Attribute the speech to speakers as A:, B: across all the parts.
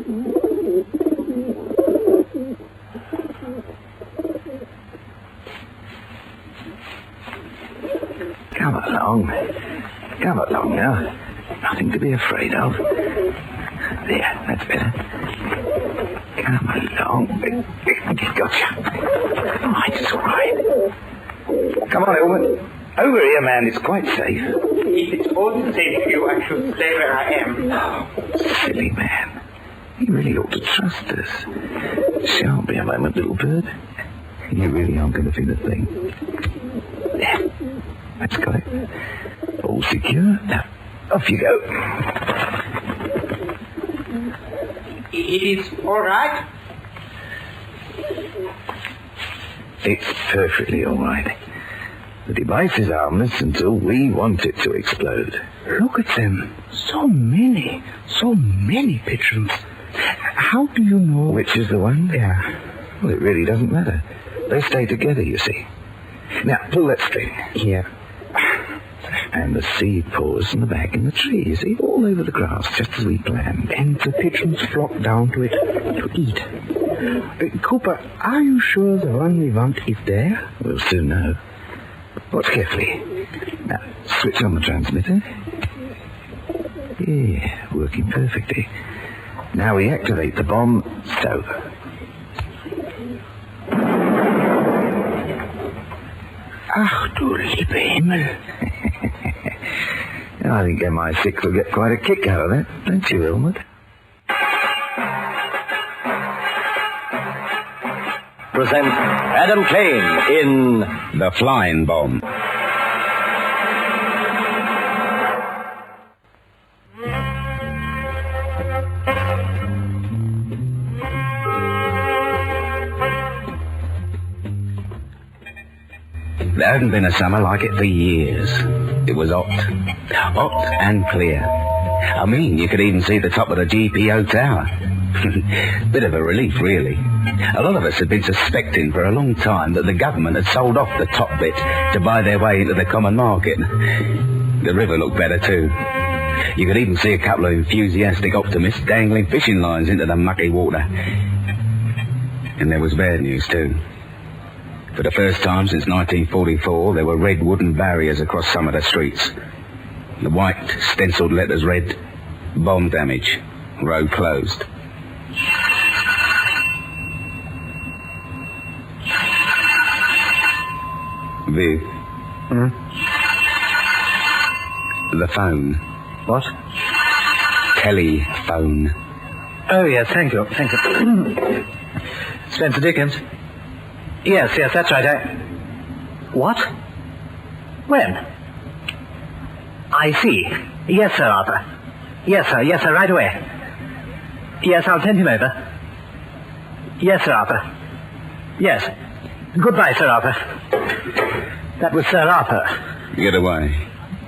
A: Come along now. Nothing to be afraid of. There, that's better. Come along. Gotcha. It's all right. Come on, Elwood. Over here, man. It's quite safe.
B: If it's all the same to you, I should stay where I am.
A: Oh, silly man. You really ought to trust us. Shan't be a moment, little bird. You really aren't going to feel a thing. There. That's got it. All secure. Now, off you go.
B: It is all right?
A: It's perfectly all right. The device is harmless until we want it to explode.
C: Look at them. So many pigeons. How do you know...
A: Which is the one?
C: Yeah.
A: Well, it really doesn't matter. They stay together, you see. Now, pull that string.
C: Here.
A: And the seed pours from the back in the tree, you see, all over the grass, just as we planned.
C: And the pigeons flock down to it to eat. Cooper, are you sure the one we want is there?
A: We'll soon know. Watch carefully. Now, switch on the transmitter. Yeah, working perfectly. Now we activate the bomb, so...
C: Ach du liebe Himmel.
A: I think MI6 will get quite a kick out of that, don't you, Elwood?
D: Present Adam Kane in The Flying Bomb. There hadn't been a summer like it for years. It was hot and clear. I mean, you could even see the top of the GPO tower. Bit of a relief, really. A lot of us had been suspecting for a long time that the government had sold off the top bit to buy their way into the common market. The river looked better, too. You could even see a couple of enthusiastic optimists dangling fishing lines into the mucky water. And there was bad news, too. For the first time since 1944, there were red wooden barriers across some of the streets. The white, stenciled letters read, "Bomb damage. Road closed." Viv. The phone.
C: What?
D: Telephone.
C: Oh, yes, thank you. Spencer Dickens. Yes, that's right. What? When? I see. Yes, Sir Arthur. Yes, sir, right away. Yes, I'll send him over. Yes, Sir Arthur. Yes. Goodbye, Sir Arthur. That was Sir Arthur.
D: Get away.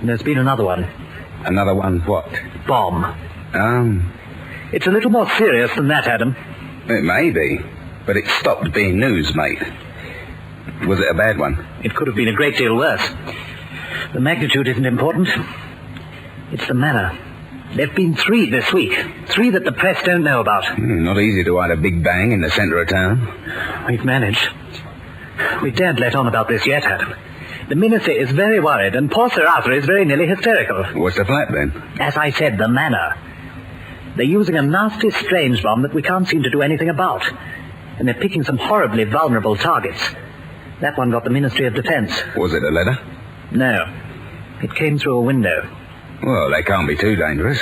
C: There's been another one.
D: Another one what?
C: Bomb. It's a little more serious than that, Adam.
D: It may be, but it stopped being news, mate. Was it a bad one?
C: It could have been a great deal worse. The magnitude isn't important. It's the manner. There've been 3 this week. 3 that the press don't know about.
D: Not easy to hide a big bang in the centre of town.
C: We've managed. We daren't let on about this yet, Adam. The minister is very worried, and poor Sir Arthur is very nearly hysterical.
D: What's the flat, then?
C: As I said, the manner. They're using a nasty, strange bomb that we can't seem to do anything about. And they're picking some horribly vulnerable targets. That one got the Ministry of Defence.
D: Was it a letter?
C: No. It came through a window.
D: Well, they can't be too dangerous.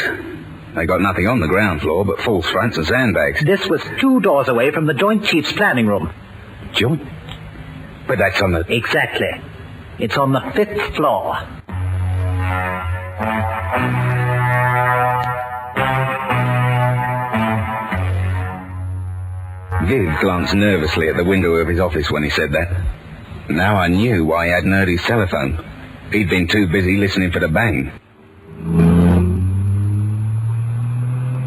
D: They got nothing on the ground floor but false fronts and sandbags.
C: This was 2 doors away from the Joint Chiefs planning room.
D: Joint? But that's on the...
C: Exactly. It's on the 5th floor.
D: Viv glanced nervously at the window of his office when he said that. Now I knew why he hadn't heard his telephone. He'd been too busy listening for the bang.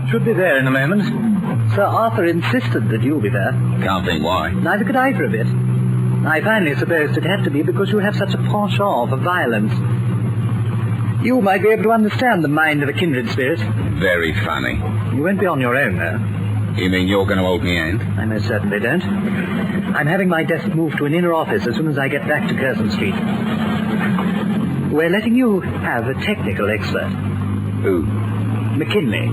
C: Should be there in a moment. Sir Arthur insisted that you be there.
D: Can't think why.
C: Neither could I for a bit. I finally supposed it had to be because you have such a penchant for violence. You might be able to understand the mind of a kindred spirit.
D: Very funny.
C: You won't be on your own, though.
D: You mean you're going to hold me hand?
C: I most certainly don't. I'm having my desk moved to an inner office as soon as I get back to Curzon Street. We're letting you have a technical expert.
D: Who?
C: McKinley.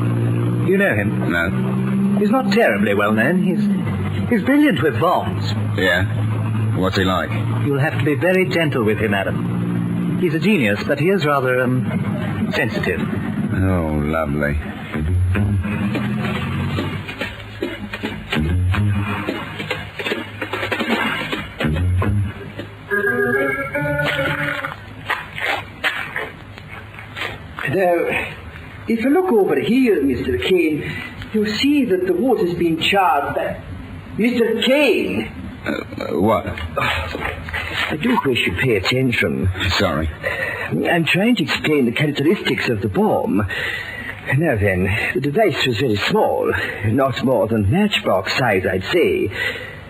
C: You know him?
D: No.
C: He's not terribly well known. He's brilliant with bombs.
D: Yeah? What's he like?
C: You'll have to be very gentle with him, Adam. He's a genius, but he is rather, sensitive.
D: Oh, lovely.
A: Now, if you look over here, Mr. Kane, you'll see that the wood has been charred by... Mr. Kane!
D: What?
A: I do wish you'd pay attention.
D: Sorry.
A: I'm trying to explain the characteristics of the bomb. Now then, the device was very small, not more than matchbox size, I'd say.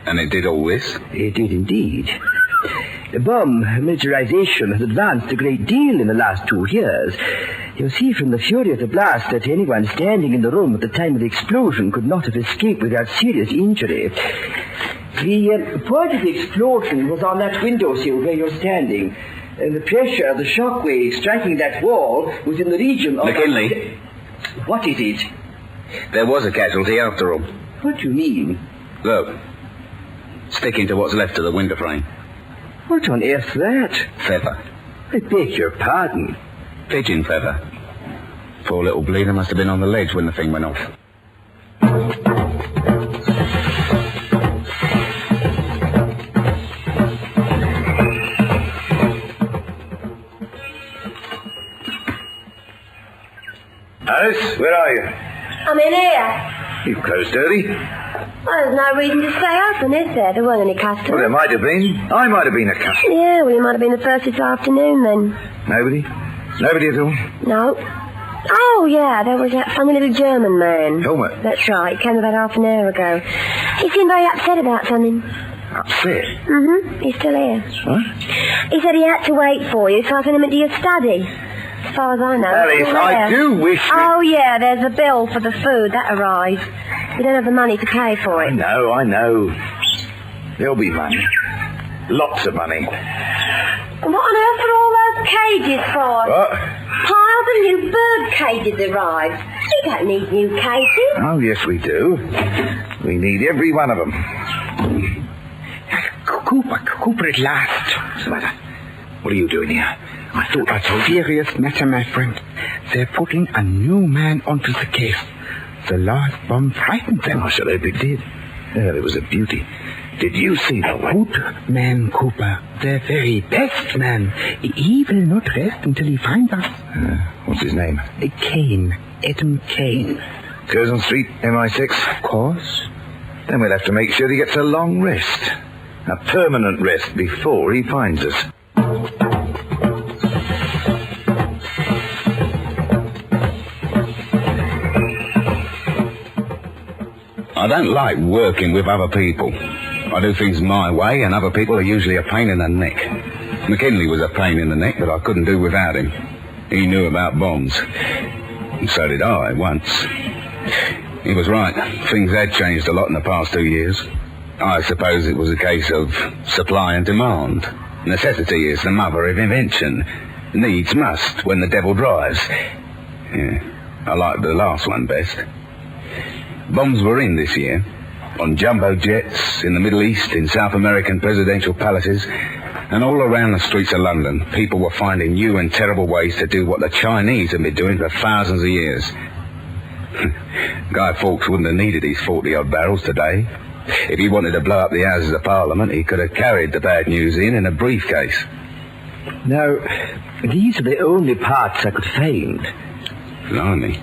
D: And it did all this?
A: It did indeed. The bomb miniaturization has advanced a great deal in the last 2 years. You'll see from the fury of the blast that anyone standing in the room at the time of the explosion could not have escaped without serious injury. The point of the explosion was on that windowsill where you're standing. And the pressure of the shock wave striking that wall was in the region of...
D: McKinley?
A: What is it?
D: There was a casualty after all.
A: What do you mean?
D: Look. Sticking to what's left of the window frame.
A: What on earth's that?
D: Feather.
A: I beg your pardon.
D: Pigeon feather. Poor little bleeder must have been on the ledge when the thing went off.
A: Alice, where are you?
E: I'm in here.
A: You've closed early.
E: Well, there's no reason to stay open, is there? There weren't any customers.
A: Well, there might have been. I might have been a customer.
E: Yeah, well, you might have been the first this afternoone, then.
A: Nobody? Nobody at all?
E: No. Oh, yeah, there was that funny little German man.
A: Helmet?
E: That's right. He came about half an hour ago. He seemed very upset about something.
A: Upset?
E: Mm-hmm. He's still here.
A: What?
E: He said he had to wait for you, so I sent him into your study. As far as I know.
A: Alice, I do wish...
E: Oh, yeah, there's a bill for the food. That arrived. We don't have the money to pay for it.
A: I know. There'll be money. Lots of money.
E: And what on earth are all those cages for?
A: What?
E: Piles of new bird cages arrived. We don't need new cages.
A: Oh, yes, we do. We need every one of them. Cooper at last. What's the matter? What are you doing here? I thought I told you.
F: Serious matter, my friend. They're putting a new man onto the case. The last bomb frightened them.
A: I should hope it did. Well, it was a beauty. Did you see the one?
F: Good man, Cooper. The very best man. He will not rest until he finds us.
A: What's his name?
F: Kane. Adam Kane.
A: Curzon Street, MI6?
F: Of course.
A: Then we'll have to make sure he gets a long rest. A permanent rest before he finds us.
D: I don't like working with other people. I do things my way, and other people are usually a pain in the neck. McKinley was a pain in the neck that I couldn't do without him. He knew about bombs. And so did I, once. He was right. Things had changed a lot in the past 2 years. I suppose it was a case of supply and demand. Necessity is the mother of invention. Needs must when the devil drives. Yeah, I liked the last one best. Bombs were in this year. On jumbo jets, in the Middle East, in South American presidential palaces, and all around the streets of London, people were finding new and terrible ways to do what the Chinese have been doing for thousands of years. Guy Fawkes wouldn't have needed his 40-odd barrels today. If he wanted to blow up the Houses of Parliament, he could have carried the bad news in a briefcase.
A: Now, these are the only parts I could find.
D: Blimey,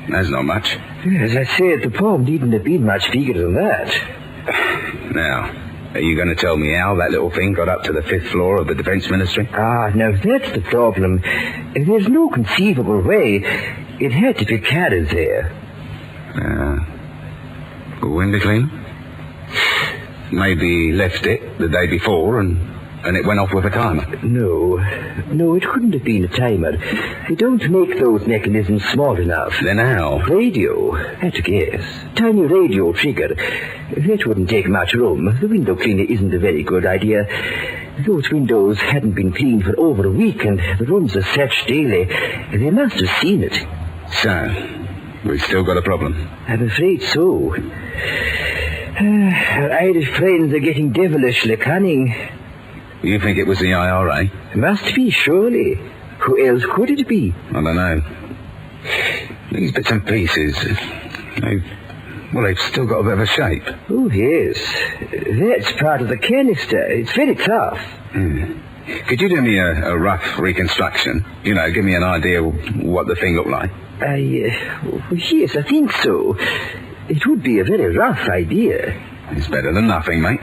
D: that's not much.
A: As I said, the bomb needn't have been much bigger than that.
D: Now, are you going to tell me how that little thing got up to the 5th floor of the Defence Ministry?
A: Now that's the problem. There's no conceivable way. It had to be carried there.
D: Window cleaner? Maybe he left it the day before and And it went off with a timer?
A: No, it couldn't have been a timer. They don't make those mechanisms small enough.
D: Then how?
A: Radio, at a guess. Tiny radio trigger. That wouldn't take much room. The window cleaner isn't a very good idea. Those windows hadn't been cleaned for over a week, and the rooms are searched daily. They must have seen it.
D: So, we've still got a problem.
A: I'm afraid so. Our Irish friends are getting devilishly cunning.
D: You think it was the IRA?
A: Must be, surely. Who else could it be?
D: I don't know. These bits and pieces, they've still got a bit of a shape.
A: Oh, yes. That's part of the canister. It's very tough.
D: Could you do me a rough reconstruction? You know, give me an idea of what the thing looked like.
A: Yes, I think so. It would be a very rough idea.
D: It's better than nothing, mate.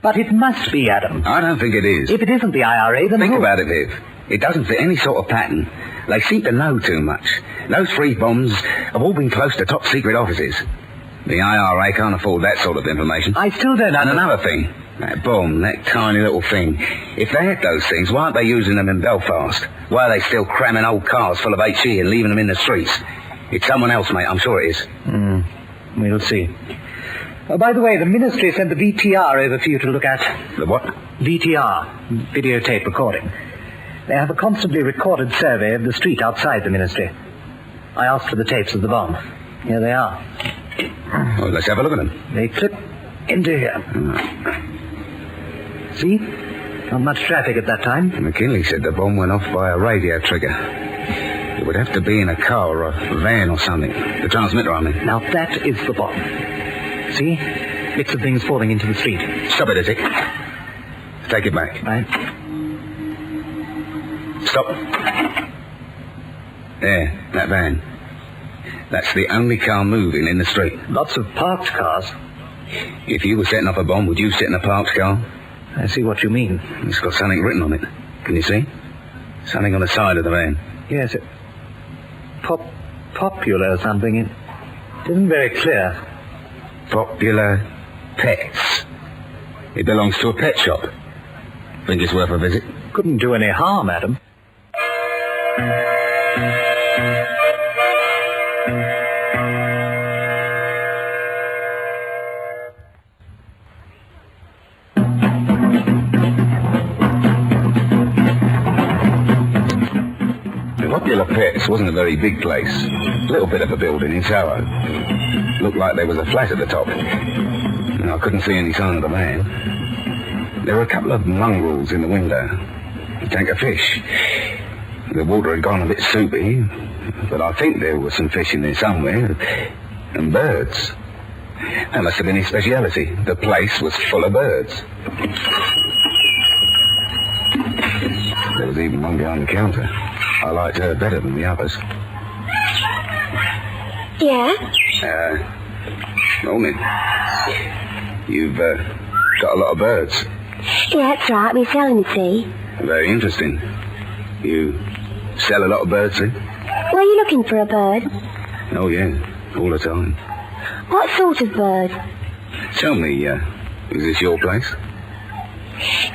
C: But it must be, Adam.
D: I don't think it is.
C: If it isn't the IRA, then
D: Think
C: who?
D: about it, Viv. It doesn't fit any sort of pattern. They seem to know too much. Those 3 bombs have all been close to top secret offices. The IRA can't afford that sort of information.
C: I still don't
D: And
C: understand.
D: another thing, that bomb, that tiny little thing. If they had those things, why aren't they using them in Belfast? Why are they still cramming old cars full of HE and leaving them in the streets? It's someone else, mate. I'm sure it is.
C: We'll see. Oh, by the way, the ministry sent the VTR over for you to look at.
D: The what?
C: VTR, videotape recording. They have a constantly recorded survey of the street outside the ministry. I asked for the tapes of the bomb. Here they are.
D: Well, let's have a look at them.
C: They clip into here. See? Not much traffic at that time.
D: McKinley said the bomb went off by a radio trigger. It would have to be in a car or a van or something. The transmitter, I mean.
C: Now that is the bomb. See? Bits of things falling into the street.
D: Stop it, Izzy. Take it back.
C: Right?
D: Stop. There, that van. That's the only car moving in the street.
C: Lots of parked cars.
D: If you were setting off a bomb, would you sit in a parked car?
C: I see what you mean.
D: It's got something written on it. Can you see? Something on the side of the van.
C: Yes, it... Popular or something. It isn't very clear.
D: Popular Pets. It belongs to a pet shop. Think it's worth a visit?
C: Couldn't do any harm, Adam.
D: Popular Pets wasn't a very big place. A little bit of a building in Soho. Looked like there was a flat at the top. And I couldn't see any sign of the van. There were a couple of mongrels in the window. A tank of fish. The water had gone a bit soupy, but I think there was some fish in there somewhere. And birds. That must have been his speciality. The place was full of birds. There was even one behind the counter. I liked her better than the others.
E: Yeah?
D: Morning. You've got a lot of birds.
E: Yeah, that's right. We're selling, you see.
D: Very interesting. You sell a lot of birds, eh?
E: Were you looking for a bird?
D: Oh, yeah. All the time.
E: What sort of bird?
D: Tell me, is this your place?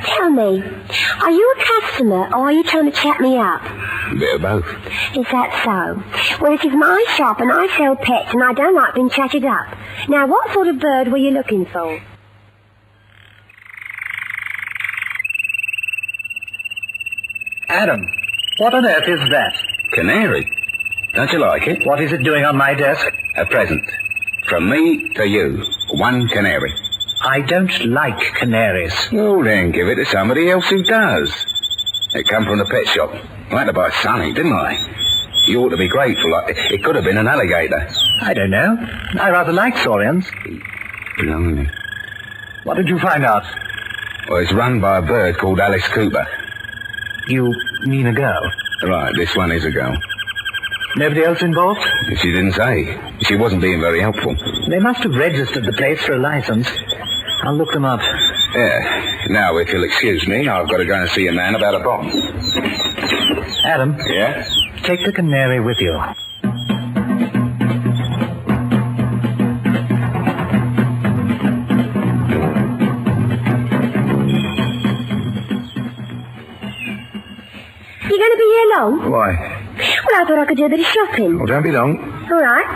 E: Tell me, are you a customer or are you trying to chat me up?
D: A bit of both.
E: Is that so? Well, it is my shop and I sell pets and I don't like being chatted up. Now, what sort of bird were you looking for?
C: Adam, what on earth is that?
D: Canary. Don't you like it?
C: What is it doing on my desk?
D: A present. From me to you. One canary.
C: I don't like canaries.
D: Well, then give it to somebody else who does. It come from the pet shop. I had to buy something, didn't I? You ought to be grateful. It could have been an alligator.
C: I don't know. I rather like saurians.
D: Blimey.
C: What did you find out?
D: Well, it's run by a bird called Alice Cooper.
C: You mean a girl?
D: Right, this one is a girl.
C: Nobody else involved?
D: She didn't say. She wasn't being very helpful.
C: They must have registered the place for a license. I'll look them up.
D: Yeah. Now, if you'll excuse me, I've got to go and see a man about a bomb.
C: Adam?
D: Yeah?
C: Take the canary with you.
E: You going to be here long?
A: Why?
E: Well, I thought I could do a bit of shopping.
A: Well, don't be long.
E: All right.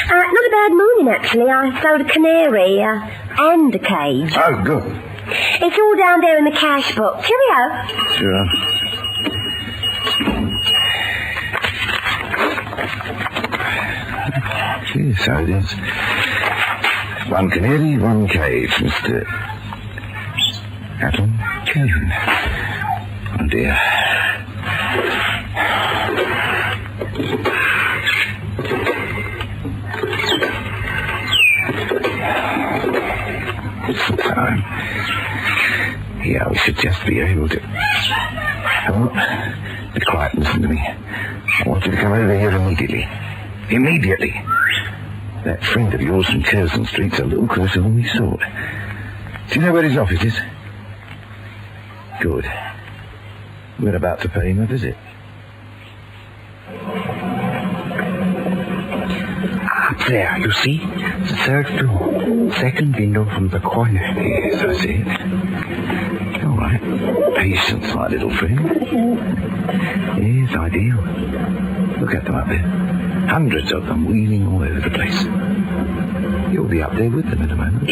E: Not a bad morning, actually. I sold a canary and a cage.
A: Oh, good.
E: It's all down there in the cash book. Cheerio.
A: Sure. Gee, so it is. One canary, one cage, Mr. Adam Kane. Oh, dear. It's the time. Yeah, we should just be able to... Oh, be quiet, listen to me. I want you to come over here immediately. Immediately. That friend of yours from Curzon Street's a little closer than we thought. Do you know where his office is? Good. We're about to pay him a visit. Up there, you see? The third floor. Second window from the corner. Yes, I see it. All right. Patience, my little friend. Yes, ideal. Look at them up there. Hundreds of them wheeling all over the place. You'll be up there with them in a moment.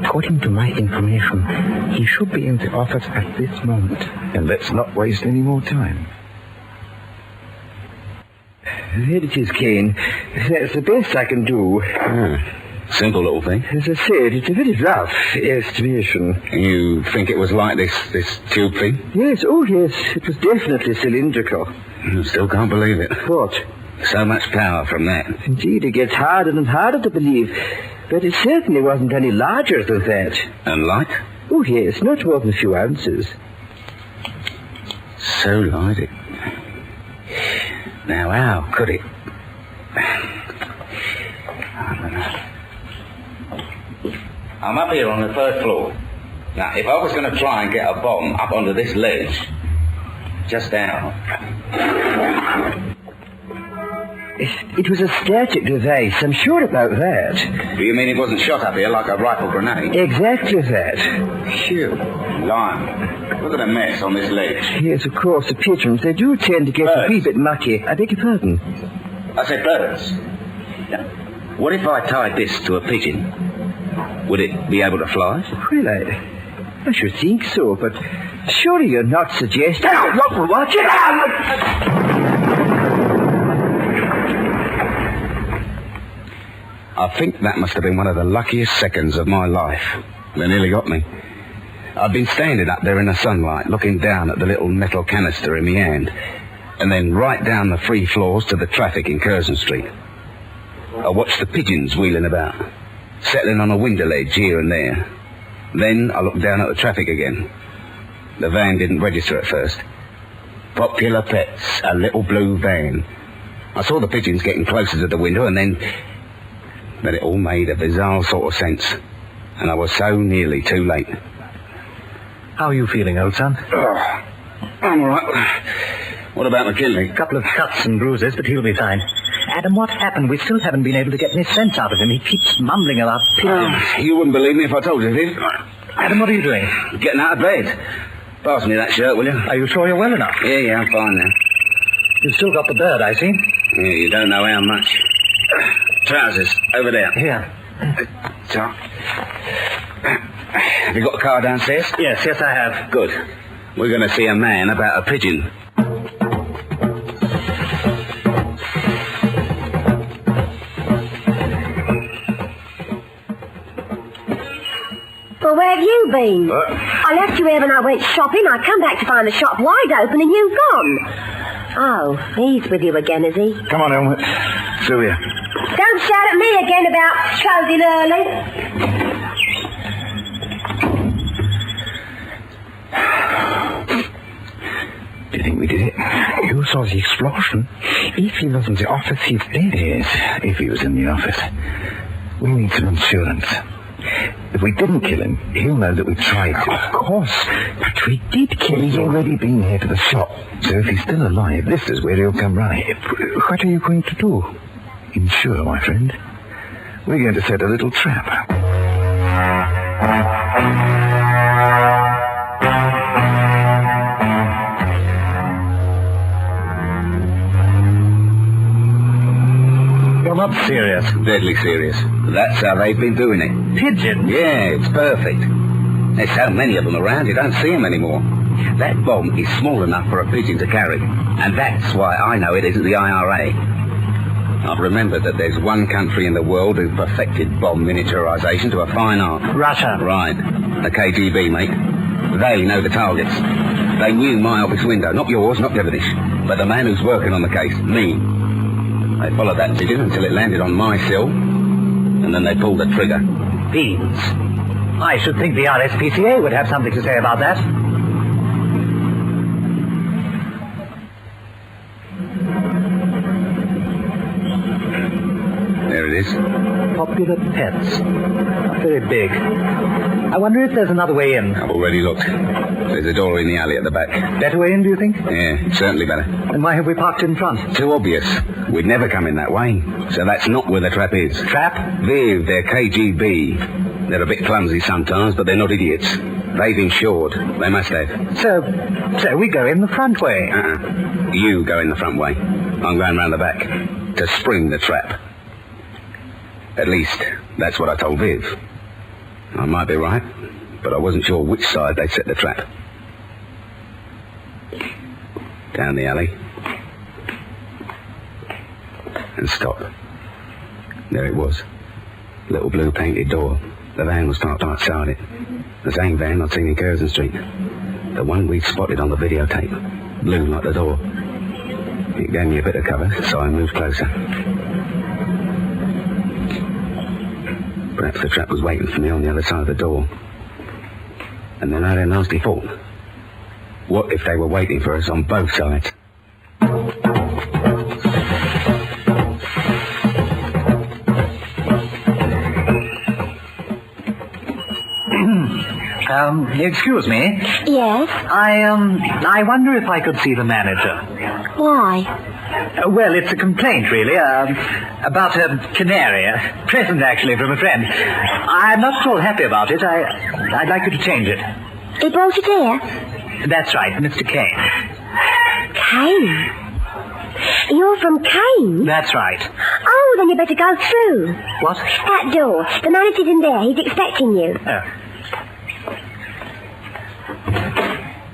F: According to my information, he should be in the office at this moment.
A: And let's not waste any more time.
F: There it is, Kane. That's the best I can do.
D: Simple little thing.
F: As I said, it's a very rough estimation.
D: You think it was like this tube thing?
F: Yes, oh yes, it was definitely cylindrical.
D: You still can't believe it.
F: What?
D: So much power from that.
F: Indeed, it gets harder and harder to believe. But it certainly wasn't any larger than that.
D: And light?
F: Oh yes, not more than a few ounces.
D: So light it. Now, how could it? I don't know. I'm up here on the third floor. Now, if I was going to try and get a bomb up onto this ledge, just down...
F: It was a static device, I'm sure about that.
D: Do you mean it wasn't shot up here like a rifle grenade?
F: Exactly that.
D: Phew. Lime. Look at the mess on this ledge.
F: Yes, of course, the pigeons, they do tend to get a wee bit mucky. I beg your pardon.
D: I said birds. Now, what if I tied this to a pigeon? Would it be able to fly?
F: Well, I should think so, but surely you're not suggesting... Watch it out!
D: I think that must have been one of the luckiest seconds of my life. They nearly got me. I'd been standing up there in the sunlight, looking down at the little metal canister in my hand, and then right down the 3 floors to the traffic in Curzon Street. I watched the pigeons wheeling about, settling on a window ledge here and there. Then I looked down at the traffic again. The van didn't register at first. Popular Pets, a little blue van. I saw the pigeons getting closer to the window, and then it all made a bizarre sort of sense. And I was so nearly too late.
C: How are you feeling, old son?
D: Oh, I'm all right. What about McKinley?
C: A couple of cuts and bruises, but he'll be fine. Adam, what happened? We still haven't been able to get any sense out of him. He keeps mumbling about pigeons.
D: You wouldn't believe me if I told you, Viv.
C: Adam, what are you doing?
D: Getting out of bed. Pass me that shirt, will you?
C: Are you sure you're well enough?
D: Yeah, I'm fine now.
C: You've still got the bird, I see.
D: Yeah, you don't know how much. Trousers, over there.
C: Here.
D: So, have you got a car downstairs?
C: Yes, I have.
D: Good. We're going to see a man about a pigeon.
E: Well, where have you been? I left you here when I went shopping. I come back to find the shop wide open and you've gone. Oh, he's with you again, is he?
A: Come on, Elmer. Sylvia.
E: Don't shout at me again about closing early.
A: Do you think we did it?
F: You saw the explosion. If he was in the office, he's dead.
A: Yes, if he was in the office. We need some insurance. If we didn't kill him, he'll know that we tried to.
F: Of course, but we did kill
A: He's
F: him.
A: already been here to the shop. So if he's still alive, this is where he'll come running.
F: What are you going to do?
A: Insure, my friend. We're going to set a little trap.
C: not serious.
D: Deadly serious. That's how they've been doing it.
C: Pigeons?
D: Yeah, it's perfect. There's so many of them around, you don't see them anymore. That bomb is small enough for a pigeon to carry. And that's why I know it isn't the IRA. I've remembered that there's one country in the world who perfected bomb miniaturization to a fine art.
C: Russia.
D: Right. The KGB, mate. They know the targets. They knew my office window. Not yours, not Devonish. But the man who's working on the case, me. They followed that pigeon until it landed on my sill. And then they pulled the trigger.
C: Beans. I should think the RSPCA would have something to say about that.
D: There it is.
C: Popular Pets. Not very big. I wonder if there's another way in.
D: I've already looked. There's a door in the alley at the back.
C: Better way in, do you think?
D: Yeah, certainly better.
C: And why have we parked in front?
D: Too obvious. We'd never come in that way. So that's not where the trap is.
C: Trap?
D: Viv, they're KGB. They're a bit clumsy sometimes, but they're not idiots. They've insured. They must have.
C: So we go in the front way.
D: You go in the front way. I'm going round the back to spring the trap. At least, that's what I told Viv. I might be right, but I wasn't sure which side they'd set the trap. Down the alley. And stop. There it was. Little blue painted door. The van was parked outside it. The same van I'd seen in Curzon Street. The one we'd spotted on the videotape. Blue like the door. It gave me a bit of cover, so I moved closer. Perhaps the trap was waiting for me on the other side of the door. And then I had a nasty thought. What if they were waiting for us on both sides?
C: Excuse me.
E: Yes?
C: I wonder if I could see the manager.
E: Why?
C: Well, it's a complaint, really, about a canary. A present, actually, from a friend. I'm not at all happy about it. I'd like you to change it.
E: He brought it here?
C: That's right, Mr. Kane.
E: Kane? You're from Kane?
C: That's right.
E: Oh, then you better go through.
C: What?
E: That door. The manager's in there. He's expecting you.
C: Oh.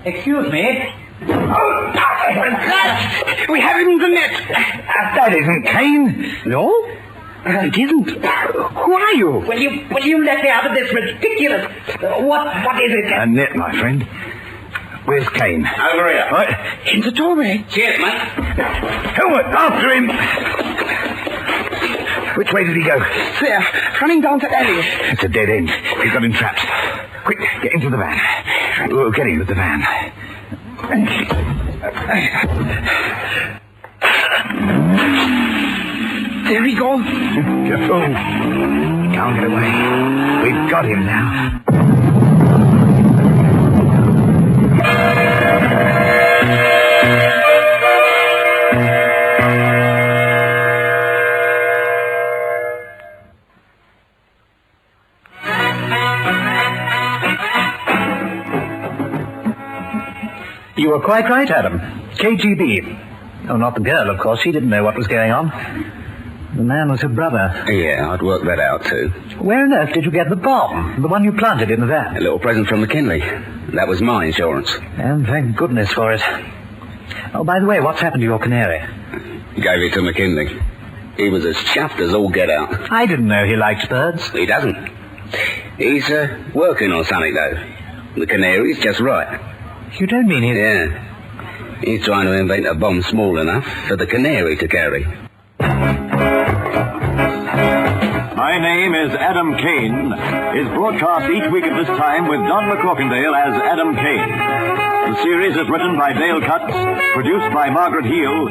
C: Excuse me.
F: We have him in the net.
A: That isn't Kane.
F: No?
A: It isn't. Who are you?
B: Will you let me out of this ridiculous... What is it?
A: A net, my friend. Where's Kane?
B: Over here.
A: What?
F: In the doorway.
B: Cheers, mate.
A: Helmet, after him. Which way did he go?
F: There, running down the alley.
A: It's a dead end. We've got him trapped. Quick, get into the van. We'll get in with the van.
F: There we go.
A: You fool. Can't get away. We've got him now.
C: You were quite right, Adam. KGB. Oh, not the girl, of course. She didn't know what was going on. The man was her brother.
D: Yeah, I'd worked that out too.
C: Where on earth did you get the bomb? The one you planted in the van?
D: A little present from McKinley. That was my insurance.
C: And thank goodness for it. Oh, by the way, what's happened to your canary?
D: Gave it to McKinley. He was as chuffed as all get out.
C: I didn't know he liked birds.
D: He doesn't. He's working on something, though. The canary's just right.
C: You don't mean he...
D: Yeah. He's trying to invent a bomb small enough for the canary to carry.
G: My name is Adam Kane is broadcast each week at this time with Don McCorkindale as Adam Kane. The series is written by Dale Cutts, produced by Margaret Heel.